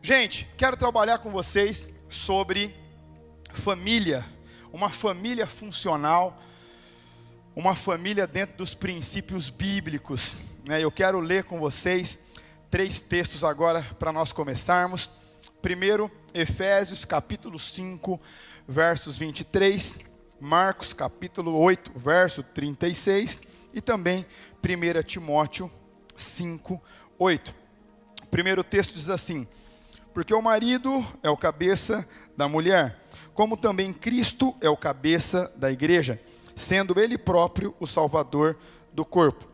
Gente, quero trabalhar com vocês sobre família, uma família funcional, uma família dentro dos princípios bíblicos, né? Eu quero ler com vocês 3 textos agora para nós começarmos. Primeiro, Efésios capítulo 5, versos 23, Marcos capítulo 8, verso 36 e também 1 Timóteo 5, 8. O primeiro texto diz assim: porque o marido é o cabeça da mulher, como também Cristo é o cabeça da igreja, sendo ele próprio o salvador do corpo.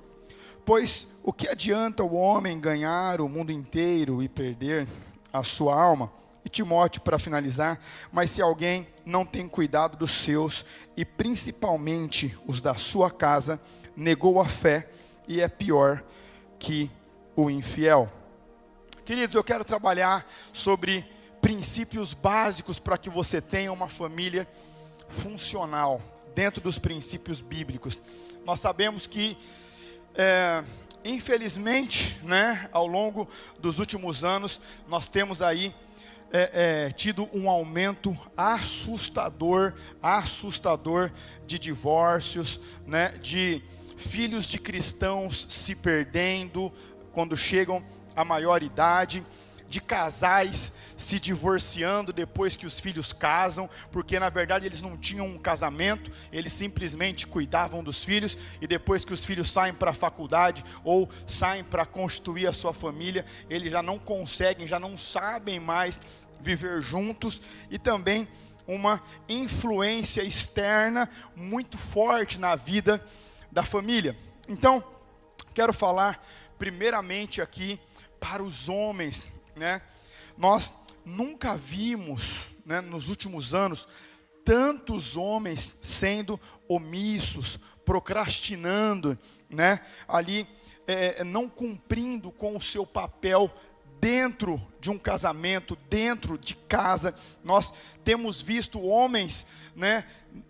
Pois o que adianta o homem ganhar o mundo inteiro e perder a sua alma? E Timóteo, para finalizar: mas se alguém não tem cuidado dos seus, e principalmente os da sua casa, negou a fé e é pior que o infiel. Queridos, eu quero trabalhar sobre princípios básicos para que você tenha uma família funcional, dentro dos princípios bíblicos. Nós sabemos que, infelizmente, né, ao longo dos últimos anos, nós temos aí tido um aumento assustador de divórcios, né, de filhos de cristãos se perdendo quando chegam à maioridade, de casais se divorciando depois que os filhos casam, porque na verdade eles não tinham um casamento, eles simplesmente cuidavam dos filhos, e depois que os filhos saem para a faculdade, ou saem para constituir a sua família, eles já não conseguem, já não sabem mais viver juntos, e também uma influência externa muito forte na vida da família. Então, quero falar primeiramente aqui para os homens, né? Nós nunca vimos, né, nos últimos anos, tantos homens sendo omissos, procrastinando, né, ali não cumprindo com o seu papel dentro de um casamento, dentro de casa. Nós temos visto homens, né,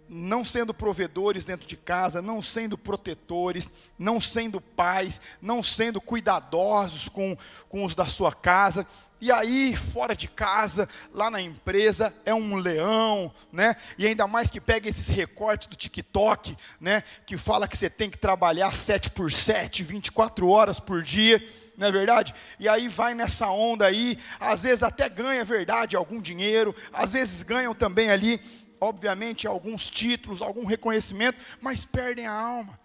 não sendo provedores dentro de casa, não sendo protetores, não sendo pais, não sendo cuidadosos com os da sua casa. E aí, fora de casa, lá na empresa, é um leão, né? E ainda mais que pega esses recortes do TikTok, né, que fala que você tem que trabalhar 7x7, 24 horas por dia, não é verdade? E aí vai nessa onda aí, às vezes até ganha, é verdade, algum dinheiro, às vezes ganham também ali, obviamente, alguns títulos, algum reconhecimento, mas perdem a alma,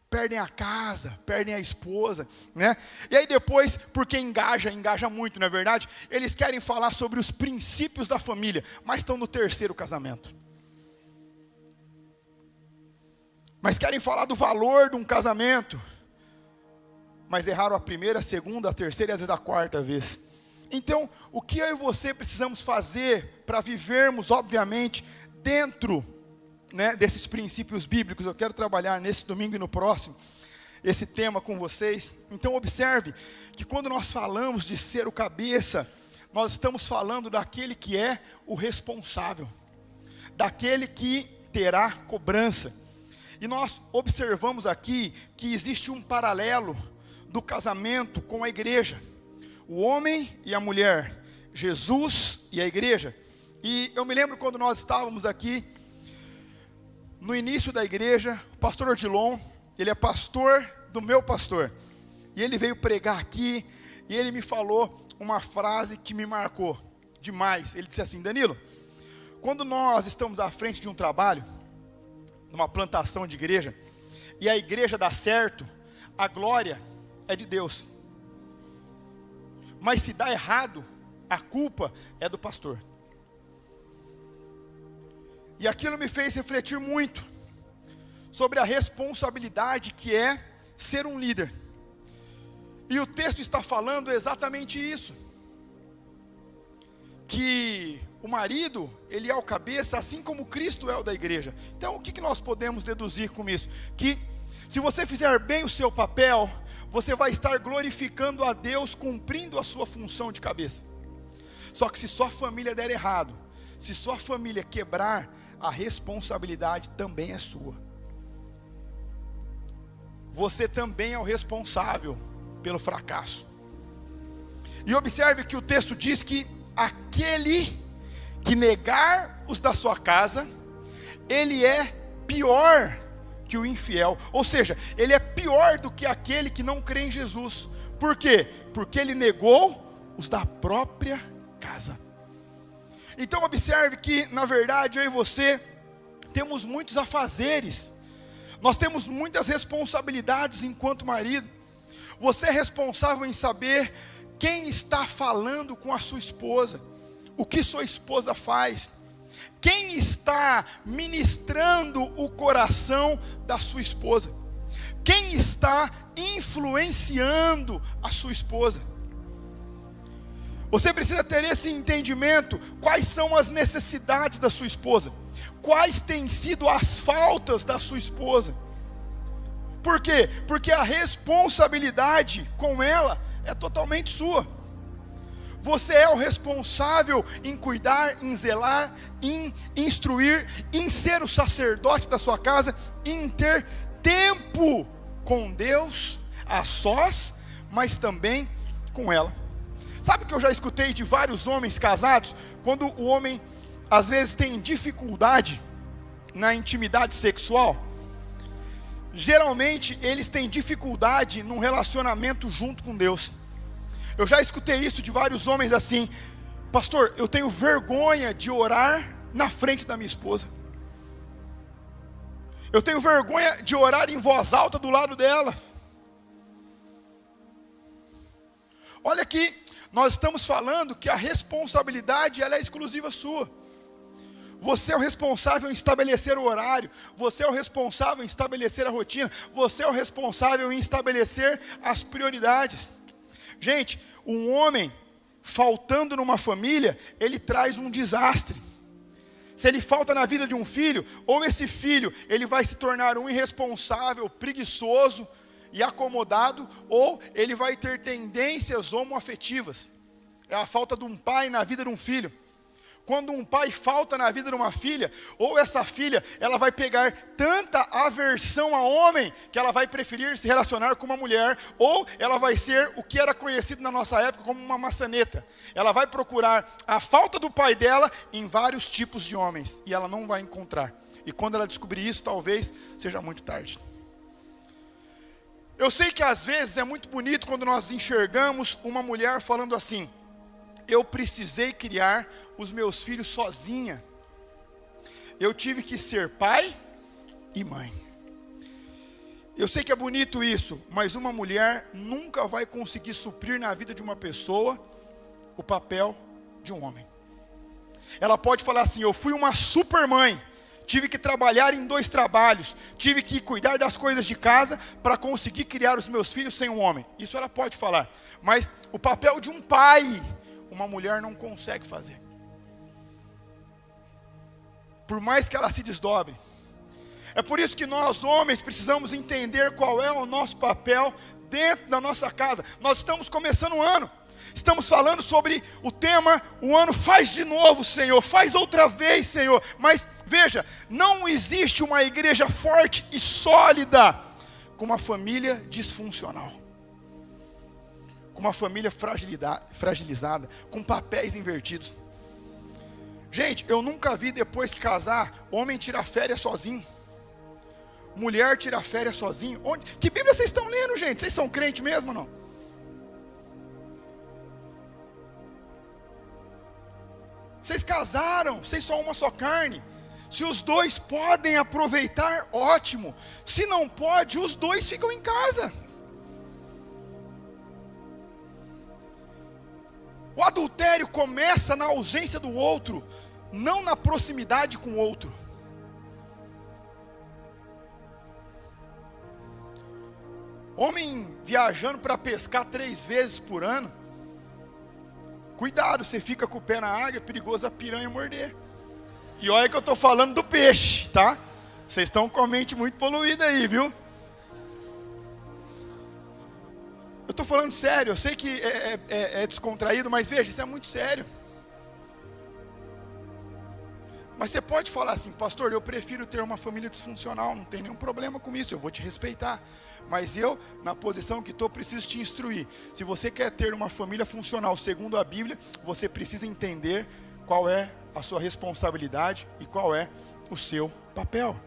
perdem a casa, perdem a esposa, né? E aí depois, porque engaja muito, não é verdade? Eles querem falar sobre os princípios da família, mas estão no 3º casamento. Mas querem falar do valor de um casamento, mas erraram a 1ª, a 2ª, a 3ª e às vezes a 4ª vez. Então, o que eu e você precisamos fazer para vivermos, obviamente, dentro, né, desses princípios bíblicos? Eu quero trabalhar nesse domingo e no próximo esse tema com vocês. Então observe que quando nós falamos de ser o cabeça, nós estamos falando daquele que é o responsável, daquele que terá cobrança. E nós observamos aqui que existe um paralelo do casamento com a igreja, o homem e a mulher, Jesus e a igreja. E eu me lembro quando nós estávamos aqui no início da igreja, o pastor Odilon, ele é pastor do meu pastor, e ele veio pregar aqui, e ele me falou uma frase que me marcou demais. Ele disse assim: Danilo, quando nós estamos à frente de um trabalho, numa plantação de igreja, e a igreja dá certo, a glória é de Deus, mas se dá errado, a culpa é do pastor. E aquilo me fez refletir muito sobre a responsabilidade que é ser um líder. E o texto está falando exatamente isso, que o marido, ele é o cabeça, assim como Cristo é o da igreja. Então o que nós podemos deduzir com isso? Que se você fizer bem o seu papel, você vai estar glorificando a Deus, cumprindo a sua função de cabeça. Só que se sua família der errado, se sua família quebrar, a responsabilidade também é sua. Você também é o responsável pelo fracasso. E observe que o texto diz que aquele que negar os da sua casa, ele é pior que o infiel. Ou seja, ele é pior do que aquele que não crê em Jesus. Por quê? Porque ele negou os da própria casa. Então observe que, na verdade, eu e você temos muitos afazeres. Nós temos muitas responsabilidades enquanto marido. Você é responsável em saber quem está falando com a sua esposa, o que sua esposa faz, quem está ministrando o coração da sua esposa, quem está influenciando a sua esposa. Você precisa ter esse entendimento, quais são as necessidades da sua esposa, quais têm sido as faltas da sua esposa. Por quê? Porque a responsabilidade com ela é totalmente sua. Você é o responsável em cuidar, em zelar, em instruir, em ser o sacerdote da sua casa, em ter tempo com Deus, a sós, mas também com ela. Sabe o que eu já escutei de vários homens casados? Quando o homem, às vezes, tem dificuldade na intimidade sexual, geralmente eles têm dificuldade num relacionamento junto com Deus. Eu já escutei isso de vários homens assim: pastor, eu tenho vergonha de orar na frente da minha esposa. Eu tenho vergonha de orar em voz alta do lado dela. Olha aqui, nós estamos falando que a responsabilidade ela é exclusiva sua. Você é o responsável em estabelecer o horário, você é o responsável em estabelecer a rotina, você é o responsável em estabelecer as prioridades. Gente, um homem faltando numa família, ele traz um desastre. Se ele falta na vida de um filho, ou esse filho, ele vai se tornar um irresponsável, preguiçoso e acomodado, ou ele vai ter tendências homoafetivas. É a falta de um pai na vida de um filho. Quando um pai falta na vida de uma filha, ou essa filha, ela vai pegar tanta aversão a homem, que ela vai preferir se relacionar com uma mulher, ou ela vai ser o que era conhecido na nossa época como uma maçaneta. Ela vai procurar a falta do pai dela em vários tipos de homens, e ela não vai encontrar. E quando ela descobrir isso, talvez seja muito tarde. Eu sei que às vezes é muito bonito quando nós enxergamos uma mulher falando assim: eu precisei criar os meus filhos sozinha. Eu tive que ser pai e mãe. Eu sei que é bonito isso, mas uma mulher nunca vai conseguir suprir na vida de uma pessoa o papel de um homem. Ela pode falar assim: eu fui uma super mãe, tive que trabalhar em 2 trabalhos, tive que cuidar das coisas de casa para conseguir criar os meus filhos sem um homem. Isso ela pode falar, mas o papel de um pai, uma mulher não consegue fazer. Por mais que ela se desdobre. É por isso que nós homens precisamos entender qual é o nosso papel dentro da nossa casa. Nós estamos começando o ano. Estamos falando sobre o tema: o ano faz de novo, Senhor, faz outra vez, Senhor. Mas veja, não existe uma igreja forte e sólida com uma família disfuncional, com uma família fragilizada, com papéis invertidos. Gente, eu nunca vi, depois que casar, homem tirar férias sozinho, mulher tirar férias sozinho. Que Bíblia vocês estão lendo, gente? Vocês são crente mesmo ou não? Vocês casaram, vocês são uma só carne. Se os dois podem aproveitar, ótimo. Se não pode, os dois ficam em casa. O adultério começa na ausência do outro, não na proximidade com o outro. Homem viajando para pescar 3 vezes por ano, cuidado, você fica com o pé na água, é perigoso a piranha morder. E olha que eu estou falando do peixe, tá? Vocês estão com a mente muito poluída aí, viu? Eu estou falando sério, eu sei que é descontraído, mas veja, isso é muito sério. Mas você pode falar assim, pastor, eu prefiro ter uma família disfuncional, não tem nenhum problema com isso, eu vou te respeitar. Mas eu, na posição que estou, preciso te instruir. Se você quer ter uma família funcional segundo a Bíblia, você precisa entender qual é a sua responsabilidade e qual é o seu papel.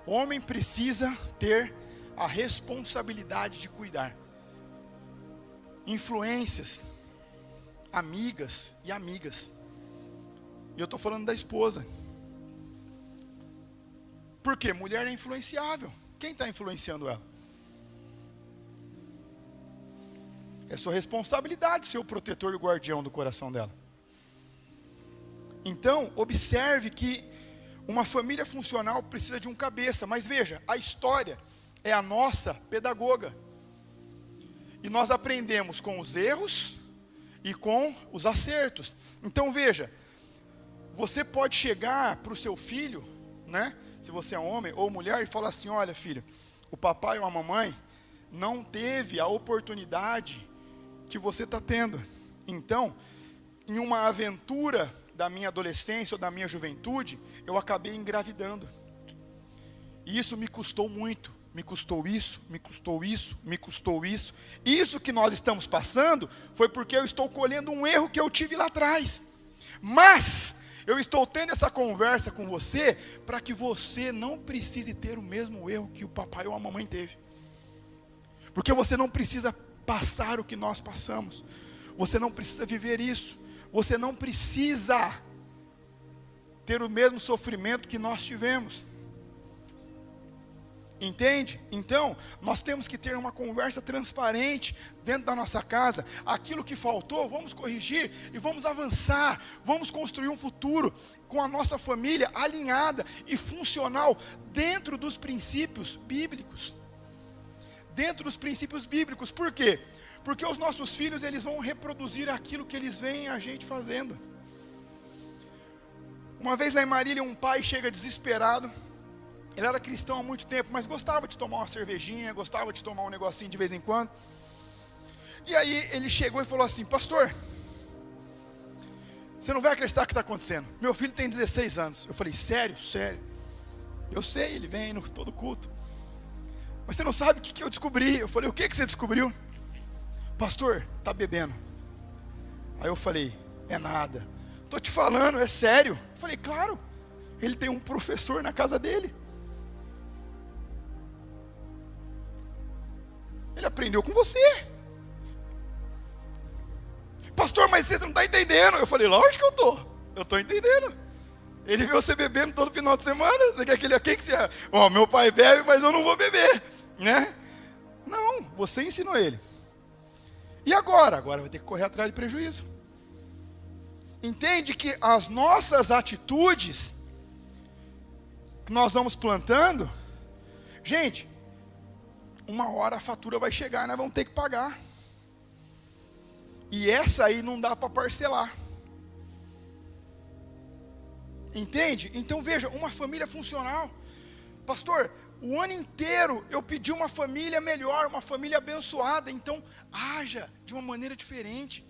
O homem precisa ter a responsabilidade de cuidar. Influências, amigas e amigas. E eu estou falando da esposa. Por quê? Mulher é influenciável. Quem está influenciando ela? É sua responsabilidade ser o protetor e o guardião do coração dela. Então, observe que uma família funcional precisa de um cabeça. Mas veja, a história é a nossa pedagoga. E nós aprendemos com os erros e com os acertos. Então veja, você pode chegar para o seu filho, né? Se você é homem ou mulher, e falar assim, olha filho, o papai ou a mamãe não teve a oportunidade que você está tendo. Então, em uma aventura da minha adolescência ou da minha juventude, eu acabei engravidando. E isso me custou muito. Me custou isso, me custou isso, me custou isso. Isso que nós estamos passando foi porque eu estou colhendo um erro que eu tive lá atrás. Mas eu estou tendo essa conversa com você para que você não precise ter o mesmo erro que o papai ou a mamãe teve. Porque você não precisa passar o que nós passamos. Você não precisa viver isso. Você não precisa ter o mesmo sofrimento que nós tivemos. Entende? Então, nós temos que ter uma conversa transparente dentro da nossa casa. Aquilo que faltou, vamos corrigir e vamos avançar. Vamos construir um futuro com a nossa família alinhada e funcional dentro dos princípios bíblicos. Dentro dos princípios bíblicos. Por quê? Porque os nossos filhos, eles vão reproduzir aquilo que eles veem a gente fazendo. Uma vez lá em Marília, um pai chega desesperado. Ele era cristão há muito tempo, mas gostava de tomar uma cervejinha, gostava de tomar um negocinho de vez em quando. E aí ele chegou e falou assim, pastor, você não vai acreditar o que está acontecendo. Meu filho tem 16 anos. Eu falei, sério? Sério. Eu sei, ele vem no todo culto. Mas você não sabe o que eu descobri. Eu falei, o que você descobriu? Pastor, está bebendo. Aí eu falei, é nada. Estou te falando, é sério. Eu falei, claro, ele tem um professor na casa dele. Ele aprendeu com você. Pastor, mas você não está entendendo. Eu falei, lógico que eu estou. Eu estou entendendo. Ele vê você bebendo todo final de semana. Você quer que ele... Quem que você é? Ó, meu pai bebe, mas eu não vou beber. Né? Não, você ensinou ele. E agora? Agora vai ter que correr atrás de prejuízo. Entende que as nossas atitudes que nós vamos plantando, gente, uma hora a fatura vai chegar, nós vamos ter que pagar. E essa aí não dá para parcelar. Entende? Então veja, uma família funcional. Pastor, o ano inteiro eu pedi uma família melhor, uma família abençoada. Então, haja de uma maneira diferente.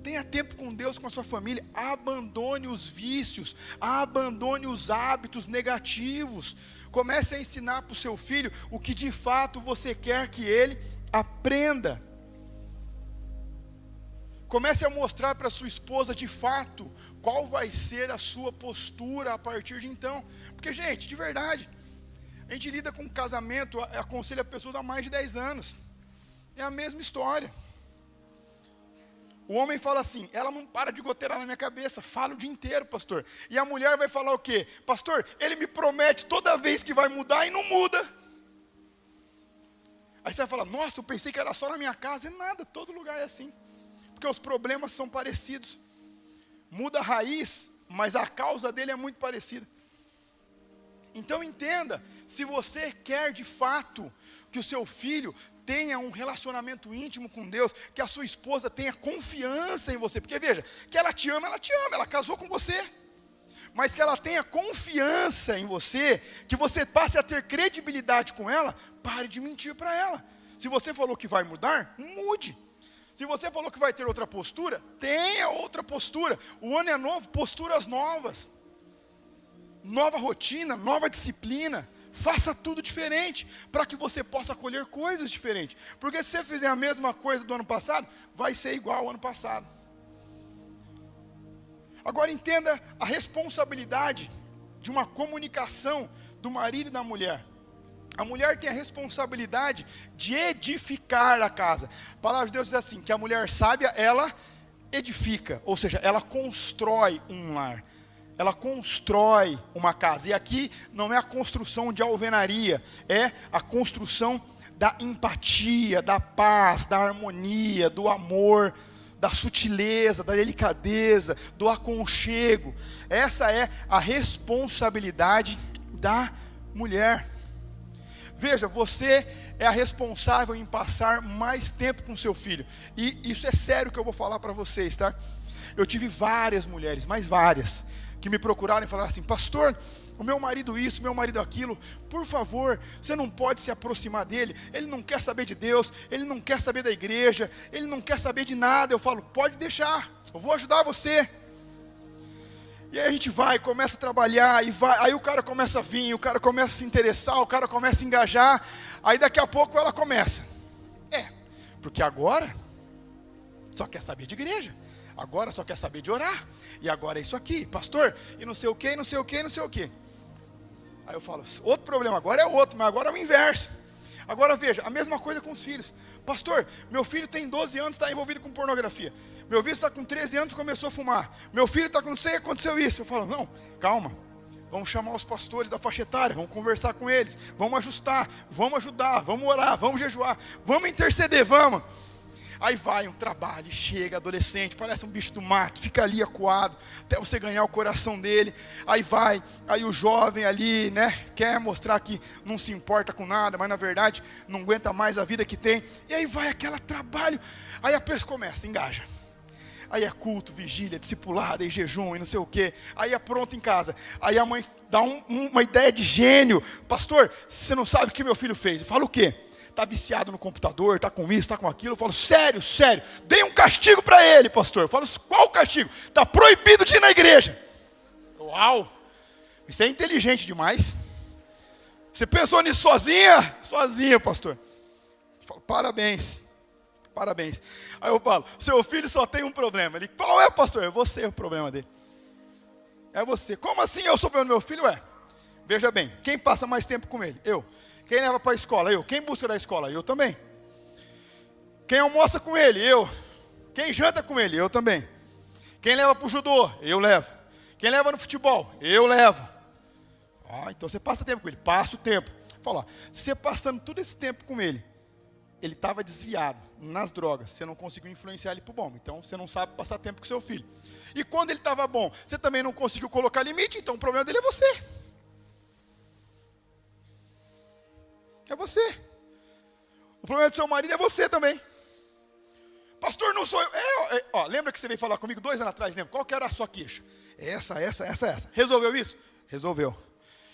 Tenha tempo com Deus, com a sua família. Abandone os vícios, abandone os hábitos negativos. Comece a ensinar para o seu filho o que de fato você quer que ele aprenda. Comece a mostrar para sua esposa de fato qual vai ser a sua postura a partir de então. Porque, gente, de verdade, a gente lida com casamento, aconselha pessoas há mais de 10 anos. É a mesma história. O homem fala assim, ela não para de goteirar na minha cabeça, fala o dia inteiro, pastor. E a mulher vai falar o quê? Pastor, ele me promete toda vez que vai mudar e não muda. Aí você vai falar, nossa, eu pensei que era só na minha casa. É nada, todo lugar é assim. Porque os problemas são parecidos. Muda a raiz, mas a causa dele é muito parecida. Então entenda, se você quer de fato que o seu filho tenha um relacionamento íntimo com Deus, que a sua esposa tenha confiança em você, porque veja, que ela te ama, ela casou com você, mas que ela tenha confiança em você, que você passe a ter credibilidade com ela, pare de mentir para ela. Se você falou que vai mudar, mude. Se você falou que vai ter outra postura, tenha outra postura. O ano é novo, posturas novas. Nova rotina, nova disciplina. Faça tudo diferente, para que você possa colher coisas diferentes. Porque se você fizer a mesma coisa do ano passado, vai ser igual ao ano passado. Agora entenda a responsabilidade de uma comunicação do marido e da mulher. A mulher tem a responsabilidade de edificar a casa. A palavra de Deus diz assim, que a mulher sábia, ela edifica, ou seja, ela constrói um lar. Ela constrói uma casa. E aqui não é a construção de alvenaria, é a construção da empatia, da paz, da harmonia, do amor, da sutileza, da delicadeza, do aconchego. Essa é a responsabilidade da mulher. Veja, você é a responsável em passar mais tempo com seu filho. E isso é sério que eu vou falar para vocês, tá? Eu tive várias mulheres, mas várias, que me procuraram e falaram assim: pastor, o meu marido isso, o meu marido aquilo, por favor, você não pode se aproximar dele, ele não quer saber de Deus, ele não quer saber da igreja, ele não quer saber de nada. Eu falo: pode deixar, eu vou ajudar você. E aí a gente vai, começa a trabalhar, e vai, aí o cara começa a vir, o cara começa a se interessar, o cara começa a engajar, aí daqui a pouco ela começa. Porque agora só quer saber de igreja, agora só quer saber de orar, e agora é isso aqui, pastor, e não sei o que, não sei o que, não sei o que. Aí eu falo: outro problema, agora é outro, mas agora é o inverso. Agora veja, a mesma coisa com os filhos. Pastor, meu filho tem 12 anos, está envolvido com pornografia. Meu filho está com 13 anos, começou a fumar. Meu filho está com não sei, aconteceu isso. Eu falo: não, calma, vamos chamar os pastores da faixa etária, vamos conversar com eles, vamos ajustar, vamos ajudar, vamos orar, vamos jejuar, vamos interceder, vamos. Aí vai um trabalho, chega adolescente, parece um bicho do mato, fica ali acuado, até você ganhar o coração dele. Aí vai, aí o jovem ali, né, quer mostrar que não se importa com nada, mas na verdade não aguenta mais a vida que tem. E aí vai aquele trabalho, aí a pessoa começa, engaja. Aí é culto, vigília, discipulado, e jejum, e não sei o quê. Aí é pronto em casa. Aí a mãe dá uma ideia de gênio: pastor, você não sabe o que meu filho fez. Eu falo: o quê? Está viciado no computador, está com isso, está com aquilo. Eu falo: sério, dei um castigo para ele, pastor. Eu falo: qual castigo? Está proibido de ir na igreja. Uau, isso é inteligente demais. Você pensou nisso sozinha? Sozinha, pastor. Eu falo: parabéns. Aí eu falo: seu filho só tem um problema. Ele: qual é, pastor? É você o problema dele. É você. Como assim eu sou o problema do meu filho? Veja bem, quem passa mais tempo com ele? Eu. Quem leva para a escola? Eu. Quem busca da escola? Eu também. Quem almoça com ele? Eu. Quem janta com ele? Eu também. Quem leva para o judô? Eu levo. Quem leva no futebol? Eu levo. Então você passa tempo com ele. Passa o tempo. Fala: se você passando todo esse tempo com ele, ele estava desviado nas drogas, você não conseguiu influenciar ele para o bom, então você não sabe passar tempo com seu filho. E quando ele estava bom, você também não conseguiu colocar limite, então o problema dele é você. É você. O problema do seu marido é você também. Pastor, não sou eu. Lembra que você veio falar comigo 2 anos atrás? Lembra? Qual que era a sua queixa? Essa. Resolveu isso? Resolveu.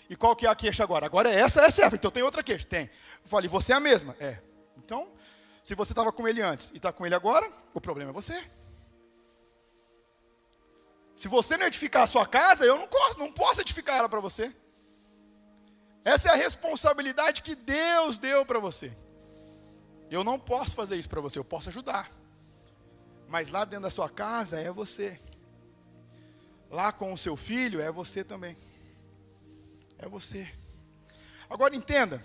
E qual que é a queixa agora? Agora é essa. Então tem outra queixa? Tem. Eu falei: você é a mesma? É. Então, se você estava com ele antes e está com ele agora, o problema é você. Se você não edificar a sua casa, eu não posso edificar ela para você. Essa é a responsabilidade que Deus deu para você. Eu não posso fazer isso para você, eu posso ajudar. Mas lá dentro da sua casa é você. Lá com o seu filho é você também. É você. Agora entenda.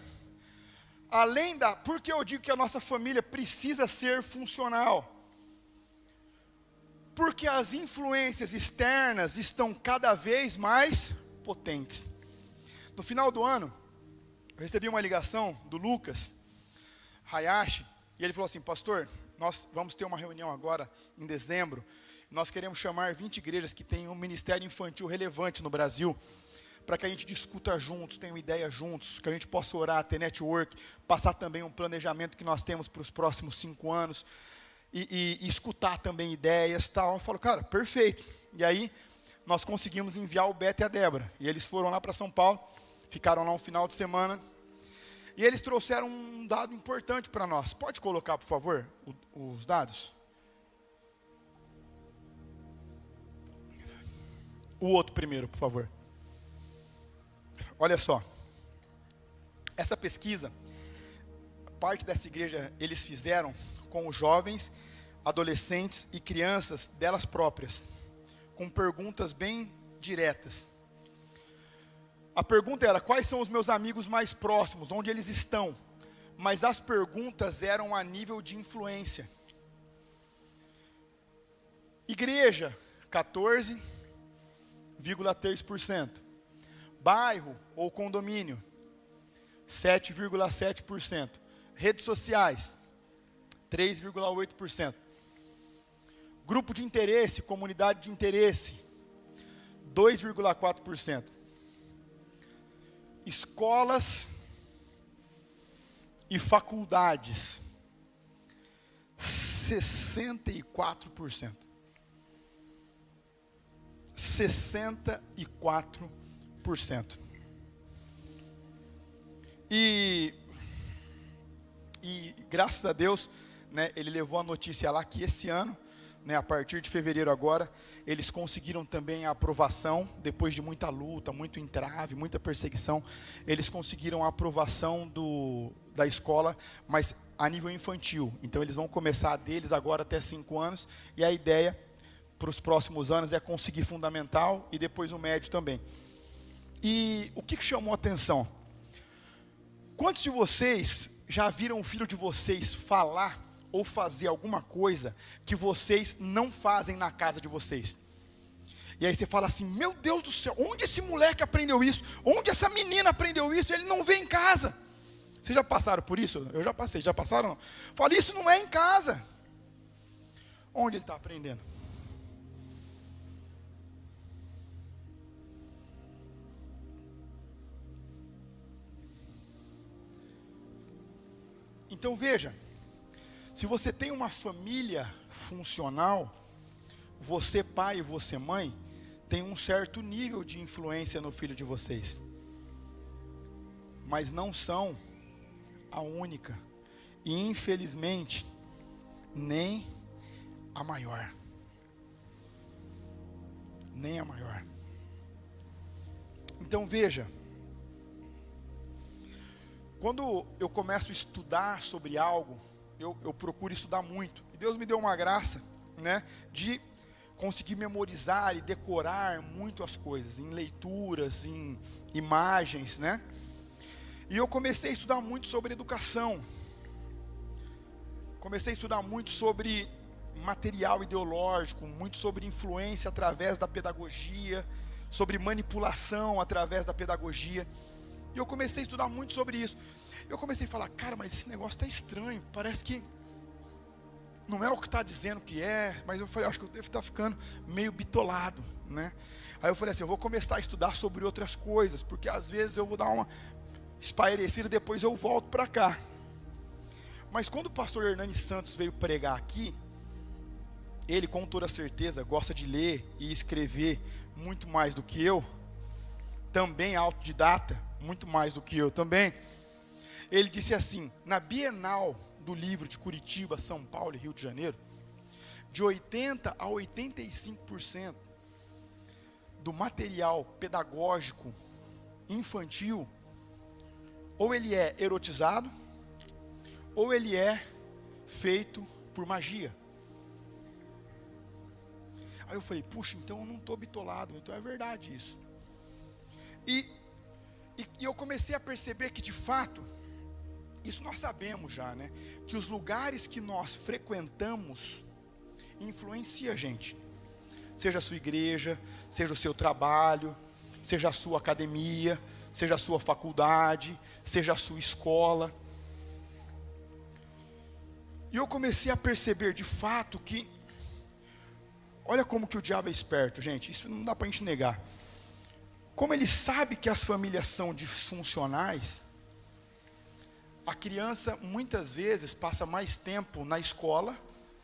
Por que eu digo que a nossa família precisa ser funcional? Porque as influências externas estão cada vez mais potentes. No final do ano, eu recebi uma ligação do Lucas Hayashi, e ele falou assim: pastor, nós vamos ter uma reunião agora em dezembro, nós queremos chamar 20 igrejas que têm um ministério infantil relevante no Brasil, para que a gente discuta juntos, tenha uma ideia juntos, que a gente possa orar, ter network, passar também um planejamento que nós temos para os próximos 5 anos, e escutar também ideias, tal. Eu falo: cara, perfeito. E aí, nós conseguimos enviar o Beto e a Débora, e eles foram lá para São Paulo, ficaram lá um final de semana, e eles trouxeram um dado importante para nós. Pode colocar, por favor, os dados? O outro primeiro, por favor. Olha só. Essa pesquisa, parte dessa igreja, eles fizeram com os jovens, adolescentes e crianças delas próprias, com perguntas bem diretas. A pergunta era: quais são os meus amigos mais próximos, onde eles estão? Mas as perguntas eram a nível de influência. Igreja, 14,3%. Bairro ou condomínio, 7,7%. Redes sociais, 3,8%. Grupo de interesse, comunidade de interesse, 2,4%. Escolas e faculdades, 64%. 64%. E graças a Deus, né, ele levou a notícia lá que esse ano, né, a partir de fevereiro agora, eles conseguiram também a aprovação, depois de muita luta, muito entrave, muita perseguição, eles conseguiram a aprovação da escola, mas a nível infantil. Então eles vão começar deles agora até 5 anos, e a ideia para os próximos anos é conseguir fundamental e depois o médio também. E o que chamou a atenção? Quantos de vocês já viram o filho de vocês falar ou fazer alguma coisa que vocês não fazem na casa de vocês? E aí você fala assim: meu Deus do céu, onde esse moleque aprendeu isso? Onde essa menina aprendeu isso? Ele não vê em casa. Vocês já passaram por isso? Eu já passei, já passaram? Fala, isso não é em casa. Onde ele está aprendendo? Então veja, se você tem uma família funcional, você pai e você mãe, tem um certo nível de influência no filho de vocês. Mas não são a única. E infelizmente, nem a maior. Nem a maior. Então veja, quando eu começo a estudar sobre algo, eu procuro estudar muito. E Deus me deu uma graça, né, de conseguir memorizar e decorar muito as coisas, em leituras, em imagens, né? E eu comecei a estudar muito sobre educação. Comecei a estudar muito sobre material ideológico, muito sobre influência através da pedagogia, sobre manipulação através da pedagogia. E eu comecei a estudar muito sobre isso. Eu comecei a falar: cara, mas esse negócio está estranho, parece que não é o que está dizendo que é. Mas eu falei: acho que eu devo estar ficando meio bitolado, né? Aí eu falei assim: eu vou começar a estudar sobre outras coisas, porque às vezes eu vou dar uma espairecida e depois eu volto para cá. Mas quando o pastor Hernani Santos veio pregar aqui, ele com toda certeza gosta de ler e escrever muito mais do que eu, também autodidata, muito mais do que eu também. Ele disse assim: na Bienal do Livro de Curitiba, São Paulo e Rio de Janeiro, de 80% a 85% do material pedagógico infantil, ou ele é erotizado, ou ele é feito por magia. Aí eu falei: puxa, então eu não estou bitolado, então é verdade isso. E eu comecei a perceber que de fato, isso nós sabemos já, né? Que os lugares que nós frequentamos influenciam a gente. Seja a sua igreja, seja o seu trabalho, seja a sua academia, seja a sua faculdade, seja a sua escola. E eu comecei a perceber de fato que, olha como que o diabo é esperto, gente, isso não dá para a gente negar. Como ele sabe que as famílias são disfuncionais, a criança muitas vezes passa mais tempo na escola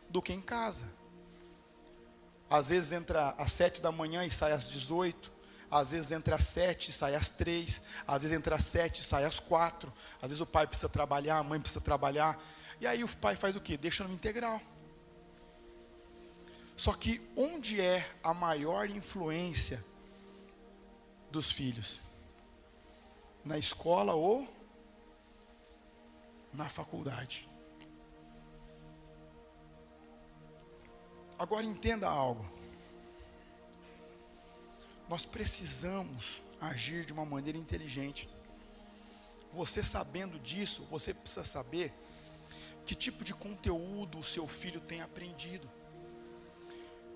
do que em casa. Às vezes entra às 7 da manhã e sai às 18, às vezes entra às 7 e sai às 3, às vezes entra às 7 e sai às 4, às vezes o pai precisa trabalhar, a mãe precisa trabalhar, e aí o pai faz o quê? Deixa no integral. Só que onde é a maior influência dos filhos? Na escola ou na faculdade? Agora entenda algo. Nós precisamos agir de uma maneira inteligente. Você sabendo disso, você precisa saber que tipo de conteúdo o seu filho tem aprendido.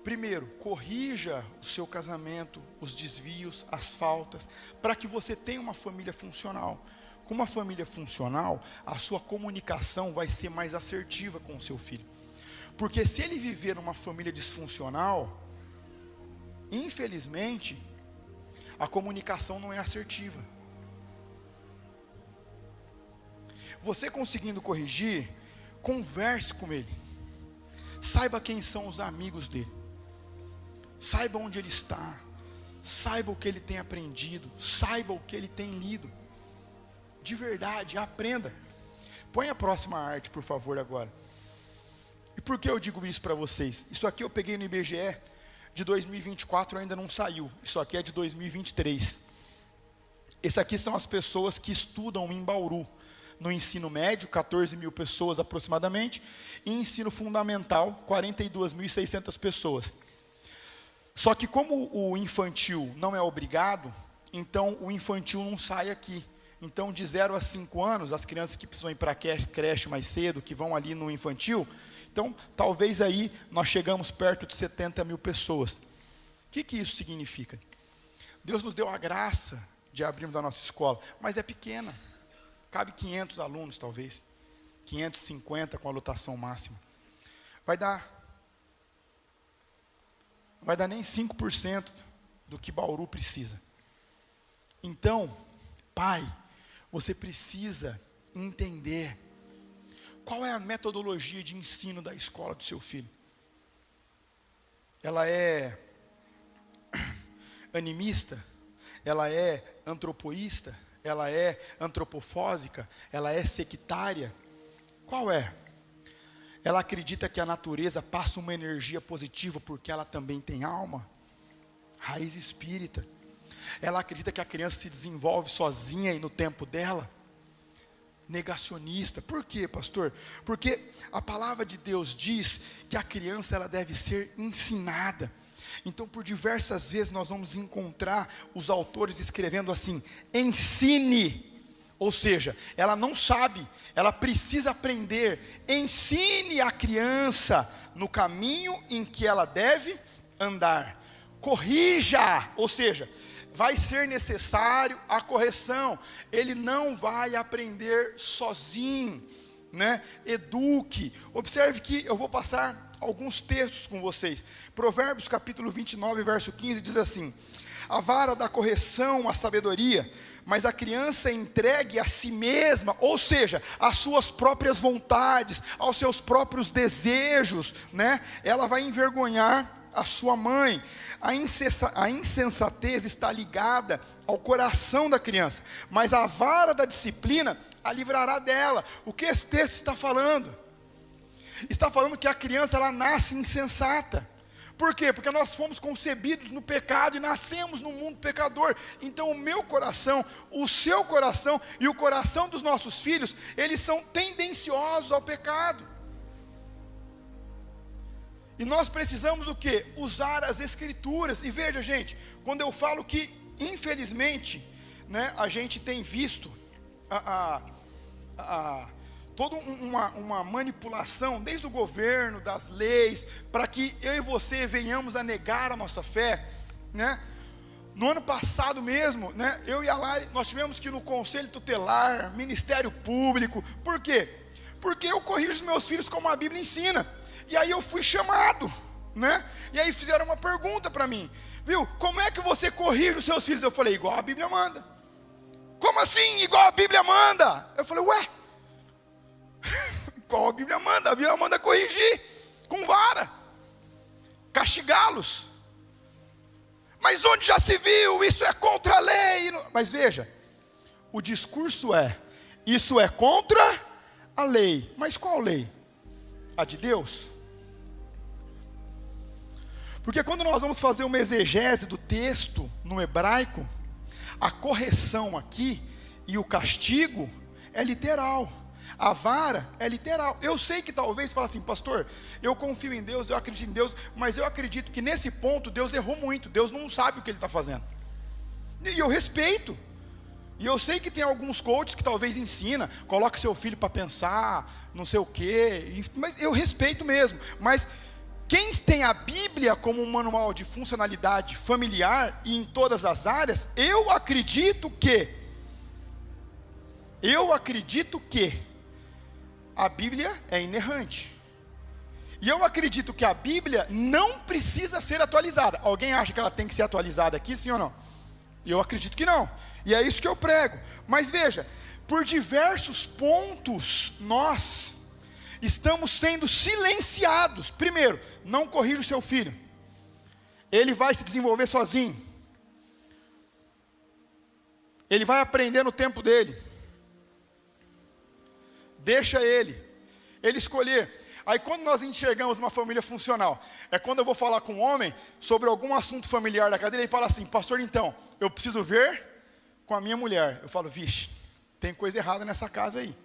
Primeiro, corrija o seu casamento, os desvios, as faltas, para que você tenha uma família funcional. Com uma família funcional, a sua comunicação vai ser mais assertiva com o seu filho. Porque se ele viver numa família disfuncional, infelizmente, a comunicação não é assertiva. Você conseguindo corrigir, converse com ele. Saiba quem são os amigos dele. Saiba onde ele está. Saiba o que ele tem aprendido. Saiba o que ele tem lido. De verdade, aprenda. Põe a próxima arte, por favor, agora. E por que eu digo isso para vocês? Isso aqui eu peguei no IBGE de 2024, ainda não saiu. Isso aqui é de 2023. Esse aqui são as pessoas que estudam em Bauru. No ensino médio, 14 mil pessoas aproximadamente. E ensino fundamental, 42.600 pessoas. Só que como o infantil não é obrigado, então o infantil não sai aqui. Então de 0 a 5 anos, as crianças que precisam ir para a creche mais cedo, que vão ali no infantil, então talvez aí nós chegamos perto de 70 mil pessoas. O que isso significa? Deus nos deu a graça de abrirmos a nossa escola, mas é pequena. Cabe 500 alunos talvez, 550 com a lotação máxima. Vai dar nem 5% do que Bauru precisa. Então, pai, você precisa entender qual é a metodologia de ensino da escola do seu filho. Ela é animista? Ela é antropoísta? Ela é antropofósica? Ela é sectária? Qual é? Ela acredita que a natureza passa uma energia positiva porque ela também tem alma? Raiz espírita. Ela acredita que a criança se desenvolve sozinha e no tempo dela? Negacionista. Por quê, pastor? Porque a palavra de Deus diz que a criança ela deve ser ensinada. Então, por diversas vezes nós vamos encontrar os autores escrevendo assim: ensine. Ou seja, ela não sabe, ela precisa aprender. Ensine a criança no caminho em que ela deve andar. Corrija, ou seja, vai ser necessário a correção. Ele não vai aprender sozinho, né? Eduque. Observe que eu vou passar alguns textos com vocês. Provérbios capítulo 29, verso 15 diz assim: a vara da correção, a sabedoria, mas a criança é entregue a si mesma, ou seja, às suas próprias vontades, aos seus próprios desejos, né? Ela vai envergonhar a sua mãe. A insensatez está ligada ao coração da criança, mas a vara da disciplina a livrará dela. O que esse texto está falando? Está falando que a criança ela nasce insensata. Por quê? Porque nós fomos concebidos no pecado e nascemos no mundo pecador. Então o meu coração, o seu coração e o coração dos nossos filhos, eles são tendenciosos ao pecado. E nós precisamos o quê? Usar as escrituras. E veja, gente, quando eu falo que, infelizmente, né, a gente tem visto toda uma manipulação, desde o governo, das leis, para que eu e você venhamos a negar a nossa fé, né? No ano passado mesmo, né, eu e a Lari, nós tivemos que ir no Conselho Tutelar, Ministério Público. Por quê? Porque eu corrijo os meus filhos como a Bíblia ensina. E aí eu fui chamado, né? E aí fizeram uma pergunta para mim, viu? Como é que você corrige os seus filhos? Eu falei, igual a Bíblia manda. Como assim, igual a Bíblia manda? Eu falei, ué, igual a Bíblia manda corrigir, com vara, castigá-los. Mas onde já se viu, isso é contra a lei. Mas veja, o discurso é, isso é contra a lei. Mas qual lei? A de Deus? Porque quando nós vamos fazer uma exegese do texto no hebraico, a correção aqui e o castigo é literal. A vara é literal. Eu sei que talvez fala assim, pastor, eu confio em Deus, eu acredito em Deus, mas eu acredito que nesse ponto Deus errou muito, Deus não sabe o que Ele está fazendo. E eu respeito. E eu sei que tem alguns coaches que talvez ensina, coloque seu filho para pensar, não sei o quê, mas eu respeito mesmo. Mas quem tem a Bíblia como um manual de funcionalidade familiar e em todas as áreas, eu acredito que a Bíblia é inerrante. E eu acredito que a Bíblia não precisa ser atualizada. Alguém acha que ela tem que ser atualizada aqui, sim ou não? Eu acredito que não. E é isso que eu prego. Mas veja, por diversos pontos, nós estamos sendo silenciados. Primeiro, não corrija o seu filho. Ele vai se desenvolver sozinho. Ele vai aprender no tempo dele. Deixa ele escolher. Aí quando nós enxergamos uma família funcional, é quando eu vou falar com um homem sobre algum assunto familiar da casa dele, ele fala assim, pastor, então, eu preciso ver com a minha mulher. Eu falo, vixe, tem coisa errada nessa casa aí.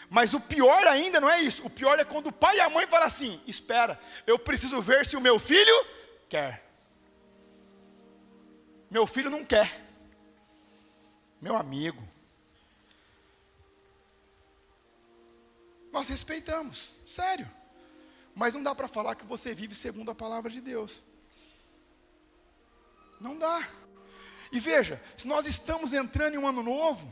Mas o pior ainda não é isso, o pior é quando o pai e a mãe falam assim, espera, eu preciso ver se o meu filho quer. Meu filho não quer. Meu amigo. Nós respeitamos, sério. Mas não dá para falar que você vive segundo a palavra de Deus. Não dá. E veja, se nós estamos entrando em um ano novo,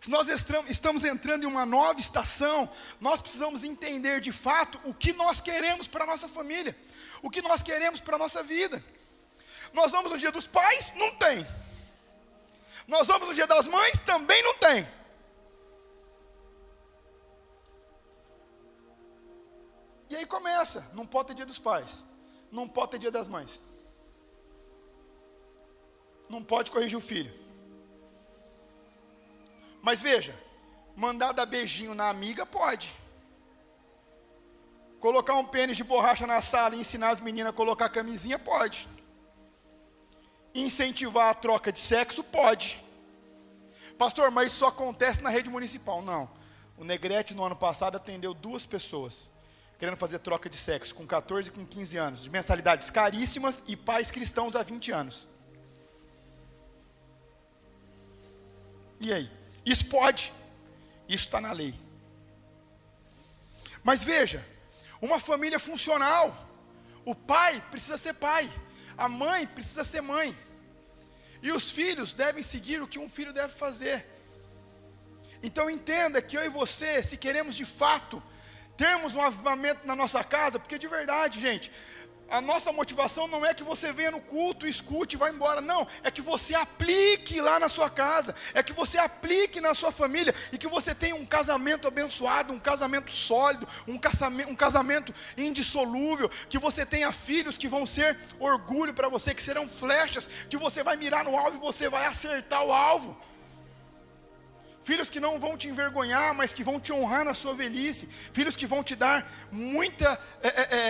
se nós estamos entrando em uma nova estação, nós precisamos entender de fato o que nós queremos para a nossa família, o que nós queremos para a nossa vida. Nós vamos no dia dos pais? Não tem. Nós vamos no dia das mães? Também não tem. E aí começa, não pode ter dia dos pais, não pode ter dia das mães, não pode corrigir o filho. Mas veja, mandar dar beijinho na amiga pode. Colocar um pênis de borracha na sala e ensinar as meninas a colocar camisinha pode. Incentivar a troca de sexo pode. Pastor, mas isso só acontece na rede municipal. Não, o Negrete no ano passado atendeu 2 pessoas querendo fazer troca de sexo, com 14 e com 15 anos, de mensalidades caríssimas e pais cristãos há 20 anos. E aí? Isso pode, isso está na lei. Mas veja, uma família funcional, o pai precisa ser pai, a mãe precisa ser mãe, e os filhos devem seguir o que um filho deve fazer. Então entenda que eu e você, se queremos de fato termos um avivamento na nossa casa, porque de verdade, gente, a nossa motivação não é que você venha no culto, escute e vá embora, não, é que você aplique lá na sua casa, é que você aplique na sua família, e que você tenha um casamento abençoado, um casamento sólido, um casamento indissolúvel, que você tenha filhos que vão ser orgulho para você, que serão flechas, que você vai mirar no alvo e você vai acertar o alvo. Filhos que não vão te envergonhar, mas que vão te honrar na sua velhice. Filhos que vão te dar muita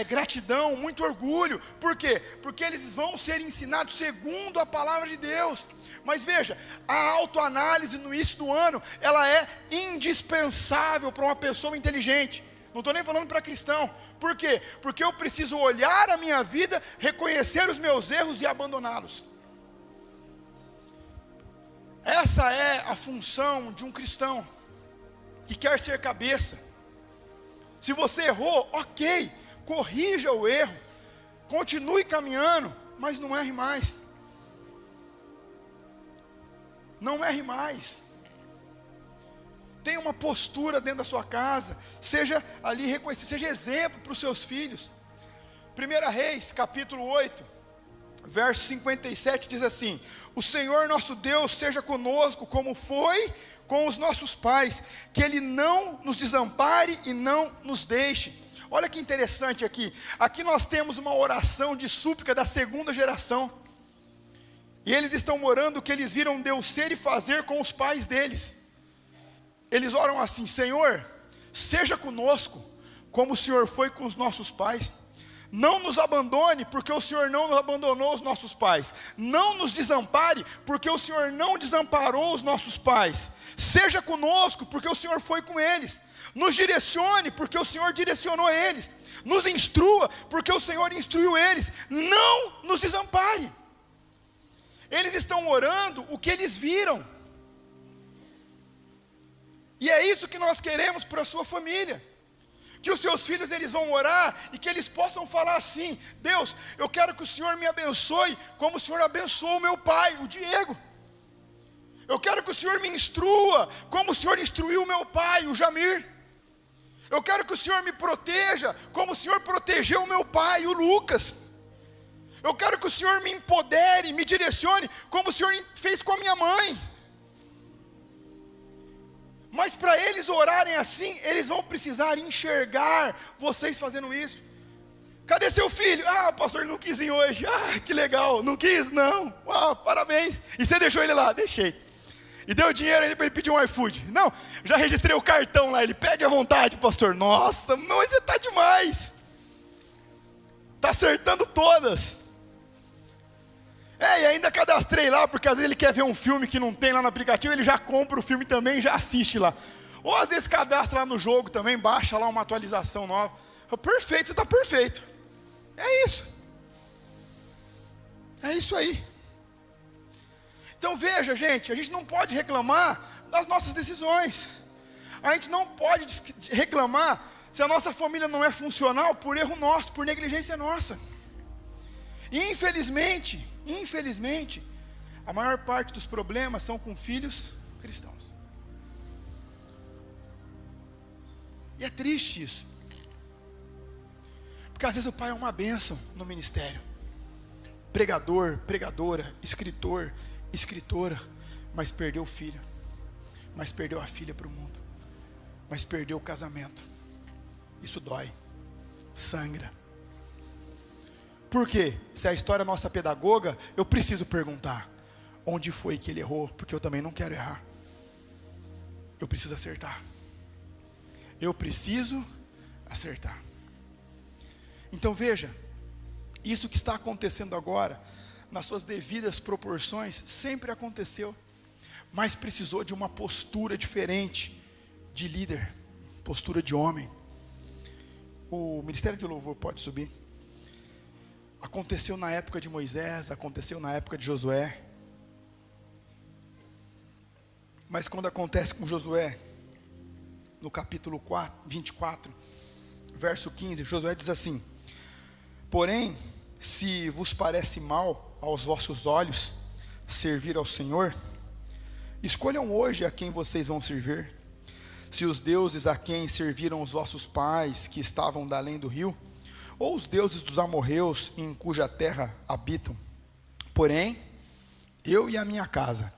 gratidão, muito orgulho. Por quê? Porque eles vão ser ensinados segundo a palavra de Deus. Mas veja, a autoanálise no início do ano, ela é indispensável para uma pessoa inteligente. Não estou nem falando para cristão. Por quê? Porque eu preciso olhar a minha vida, reconhecer os meus erros e abandoná-los. Essa é a função de um cristão que quer ser cabeça. Se você errou, ok, corrija o erro, continue caminhando, mas não erre mais. Não erre mais. Tenha uma postura dentro da sua casa, seja ali reconhecido, seja exemplo para os seus filhos. 1 Reis, capítulo 8. Verso 57 diz assim: o Senhor nosso Deus seja conosco como foi com os nossos pais, que Ele não nos desampare e não nos deixe. Olha que interessante aqui, aqui nós temos uma oração de súplica da 2ª geração, e eles estão orando o que eles viram Deus ser e fazer com os pais deles. Eles oram assim: Senhor, seja conosco como o Senhor foi com os nossos pais. Não nos abandone, porque o Senhor não nos abandonou os nossos pais. Não nos desampare, porque o Senhor não desamparou os nossos pais. Seja conosco, porque o Senhor foi com eles. Nos direcione, porque o Senhor direcionou eles. Nos instrua, porque o Senhor instruiu eles. Não nos desampare. Eles estão orando o que eles viram. E é isso que nós queremos para a sua família. Que os seus filhos, eles vão orar e que eles possam falar assim: Deus, eu quero que o Senhor me abençoe como o Senhor abençoou o meu pai, o Diego. Eu quero que o Senhor me instrua como o Senhor instruiu o meu pai, o Jamir. Eu quero que o Senhor me proteja como o Senhor protegeu o meu pai, o Lucas. Eu quero que o Senhor me empodere, me direcione como o Senhor fez com a minha mãe. Mas para eles orarem assim, eles vão precisar enxergar vocês fazendo isso. Cadê seu filho? Ah, pastor, ele não quis ir hoje. Ah, que legal, não quis? Não. Ah, parabéns. E você deixou ele lá? Deixei. E deu dinheiro ainda para ele pedir um iFood? Não, já registrei o cartão lá. Ele pede à vontade, pastor. Nossa, mas você está demais. Está acertando todas. E ainda cadastrei lá, porque às vezes ele quer ver um filme que não tem lá no aplicativo, ele já compra o filme também e já assiste lá. Ou às vezes cadastra lá no jogo também, baixa lá uma atualização nova. Perfeito, você está perfeito. É isso. É isso aí. Então veja, gente, a gente não pode reclamar das nossas decisões. A gente não pode reclamar se a nossa família não é funcional por erro nosso, por negligência nossa. E infelizmente, a maior parte dos problemas são com filhos cristãos. E é triste isso. Porque às vezes o pai é uma bênção no ministério. Pregador, pregadora, escritor, escritora, mas perdeu o filho. Mas perdeu a filha para o mundo. Mas perdeu o casamento. Isso dói. Sangra. Por quê? Se a história é nossa pedagoga, eu preciso perguntar: onde foi que ele errou? Porque eu também não quero errar. Eu preciso acertar. Eu preciso acertar. Então veja, isso que está acontecendo agora, nas suas devidas proporções, sempre aconteceu, mas precisou de uma postura diferente de líder, postura de homem. O Ministério de Louvor pode subir. Aconteceu na época de Moisés, aconteceu na época de Josué. Mas quando acontece com Josué, no capítulo 24, verso 15, Josué diz assim: porém, se vos parece mal aos vossos olhos servir ao Senhor, escolham hoje a quem vocês vão servir. Se os deuses a quem serviram os vossos pais, que estavam da além do rio, ou os deuses dos amorreus em cuja terra habitam. Porém, eu e a minha casa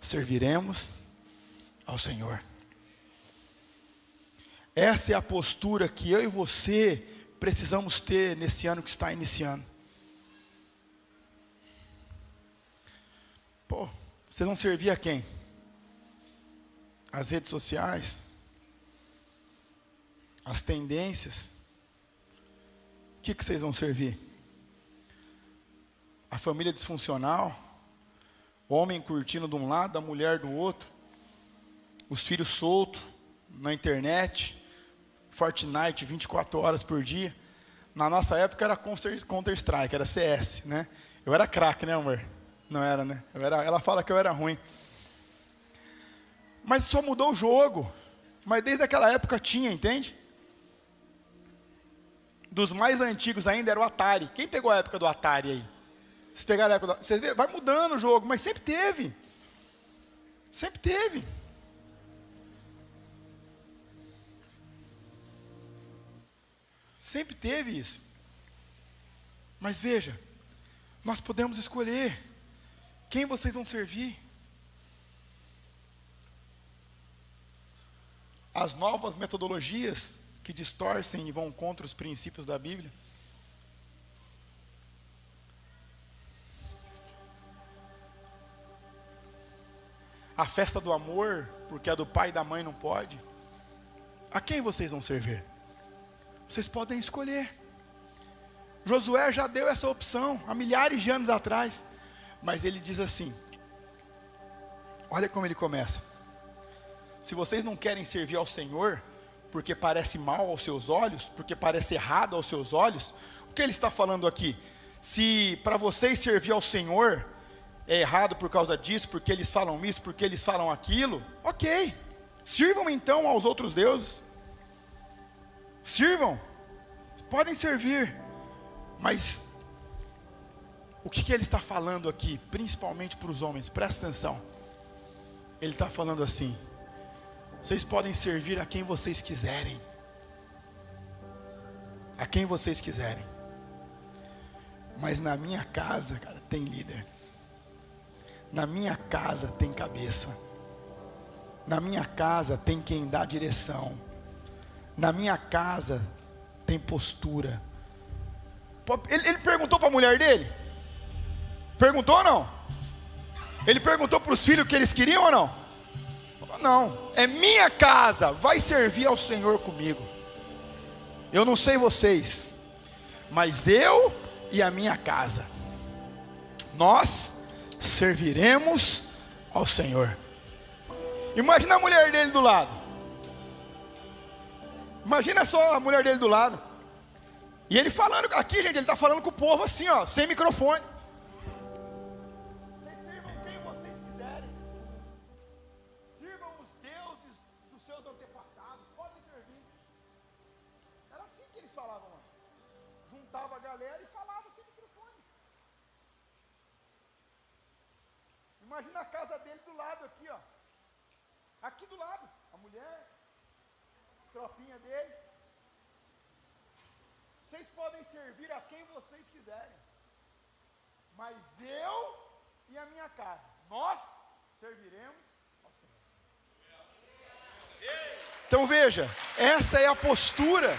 serviremos ao Senhor. Essa é a postura que eu e você precisamos ter nesse ano que está iniciando. Pô, vocês vão servir a quem? As redes sociais? As tendências? O que vocês vão servir? A família disfuncional? O homem curtindo de um lado, a mulher do outro? Os filhos soltos na internet? Fortnite 24 horas por dia? Na nossa época era Counter-Strike, era CS, né? Eu era craque, né, amor? Não era, né? Ela fala que eu era ruim. Mas só mudou o jogo. Mas desde aquela época tinha, entende? Dos mais antigos ainda era o Atari. Quem pegou a época do Atari aí? Vocês pegaram a época do... Vocês vê, vai mudando o jogo, mas sempre teve. Sempre teve. Sempre teve isso. Mas veja, nós podemos escolher quem vocês vão servir. As novas metodologias que distorcem e vão contra os princípios da Bíblia. A festa do amor, porque a do pai e da mãe não pode. A quem vocês vão servir? Vocês podem escolher. Josué já deu essa opção há milhares de anos atrás. Mas ele diz assim, olha como ele começa: se vocês não querem servir ao Senhor, porque parece mal aos seus olhos, porque parece errado aos seus olhos, o que ele está falando aqui? Se para vocês servir ao Senhor é errado por causa disso, porque eles falam isso, porque eles falam aquilo, ok, sirvam então aos outros deuses, sirvam, podem servir, mas o que ele está falando aqui, principalmente para os homens, presta atenção, ele está falando assim: vocês podem servir a quem vocês quiserem, a quem vocês quiserem, mas na minha casa, cara, tem líder, na minha casa tem cabeça, na minha casa tem quem dá direção, na minha casa tem postura. Ele perguntou para a mulher dele? Perguntou ou não? Ele perguntou para os filhos o que eles queriam ou não? Não, é minha casa, vai servir ao Senhor comigo. Eu não sei vocês, mas eu e a minha casa, nós serviremos ao Senhor. Imagina a mulher dele do lado. Imagina só a mulher dele do lado. E ele falando, aqui gente, ele está falando com o povo assim, ó, sem microfone. Vocês sirvam quem vocês quiserem. Sirvam os deuses dos seus antepassados, podem servir. Era assim que eles falavam antes. Juntava a galera e falava sem microfone. Imagina a casa dele do lado aqui, ó. Aqui do lado, a mulher, a tropinha dele. Vocês podem servir a quem vocês quiserem, mas eu e a minha casa, nós serviremos ao Senhor. Então veja, essa é a postura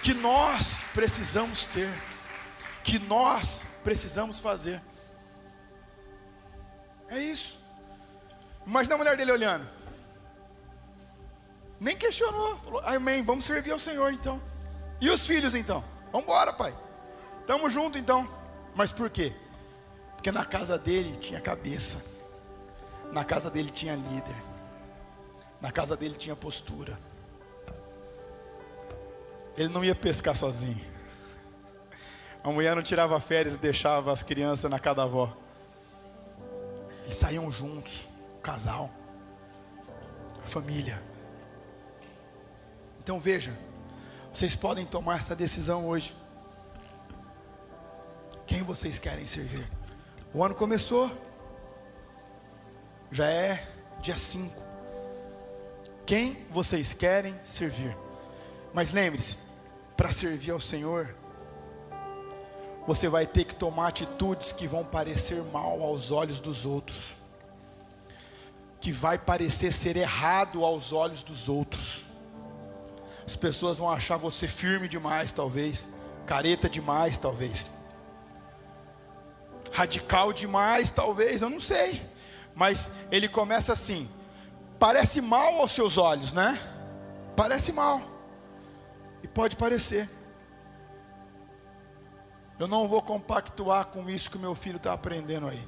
que nós precisamos ter, que nós precisamos fazer. É isso. Imagina a mulher dele olhando, nem questionou, falou: amém, vamos servir ao Senhor então. E os filhos então? Vamos embora, pai, estamos juntos então. Mas por quê? Porque na casa dele tinha cabeça, na casa dele tinha líder, na casa dele tinha postura. Ele não ia pescar sozinho, a mulher não tirava férias e deixava as crianças na casa da avó. Eles saíam juntos, o casal, a família. Então veja, vocês podem tomar essa decisão hoje. Quem vocês querem servir? O ano começou, já é dia 5. Quem vocês querem servir? Mas lembre-se, para servir ao Senhor, você vai ter que tomar atitudes que vão parecer mal aos olhos dos outros, que vai parecer ser errado aos olhos dos outros. As pessoas vão achar você firme demais, talvez, careta demais, talvez, radical demais, talvez, eu não sei. Mas ele começa assim: parece mal aos seus olhos, né? Parece mal, e pode parecer. Eu não vou compactuar com isso que o meu filho está aprendendo aí.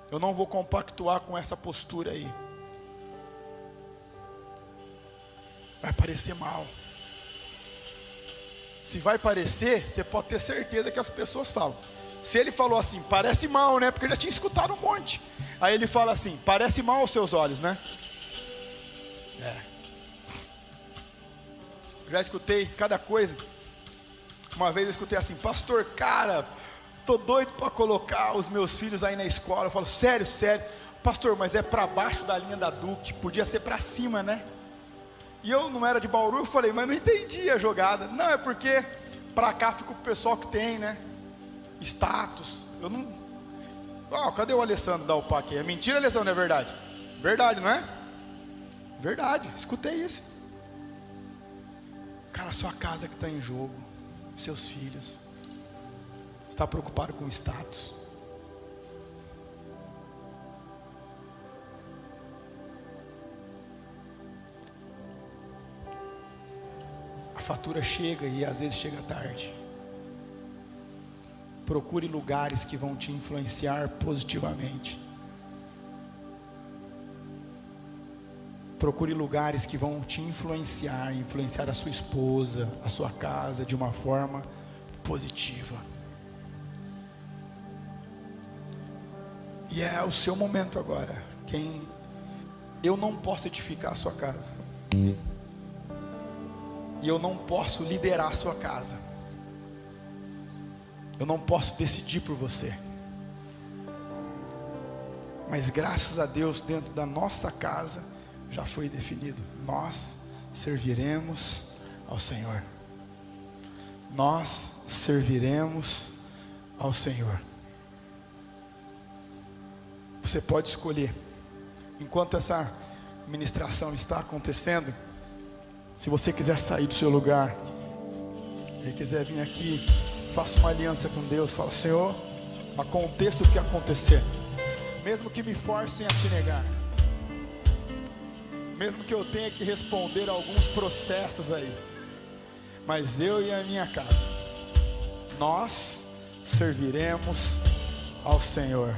Eu não vou compactuar com essa postura aí. Vai parecer mal. Se vai parecer, você pode ter certeza que as pessoas falam. Se ele falou assim, parece mal, né? Porque eu já tinha escutado um monte. Aí ele fala assim, parece mal aos seus olhos, né? Já escutei cada coisa. Uma vez eu escutei assim: pastor, cara, tô doido para colocar os meus filhos aí na escola. Eu falo: sério, pastor, mas é para baixo da linha da Duque, podia ser para cima, né? E eu não era de Bauru, eu falei: mas não entendi a jogada. Não, é porque para cá fica o pessoal que tem, né, status. Eu não... cadê o Alessandro da UPA aqui? É mentira, Alessandro, é verdade? Verdade, não é? Verdade, escutei isso. Cara, sua casa que está em jogo, seus filhos. Está preocupado com o status? A fatura chega e às vezes chega tarde. Procure lugares que vão te influenciar positivamente. Procure lugares que vão te influenciar a sua esposa, a sua casa, de uma forma positiva. E é o seu momento agora. Eu não posso edificar a sua casa. E eu não posso liderar a sua casa. Eu não posso decidir por você. Mas graças a Deus, dentro da nossa casa, já foi definido. Nós serviremos ao Senhor. Nós serviremos ao Senhor. Você pode escolher. Enquanto essa ministração está acontecendo, se você quiser sair do seu lugar e quiser vir aqui, faça uma aliança com Deus. Fala: Senhor, aconteça o que acontecer, mesmo que me forcem a te negar, mesmo que eu tenha que responder a alguns processos aí, mas eu e a minha casa, nós serviremos ao Senhor.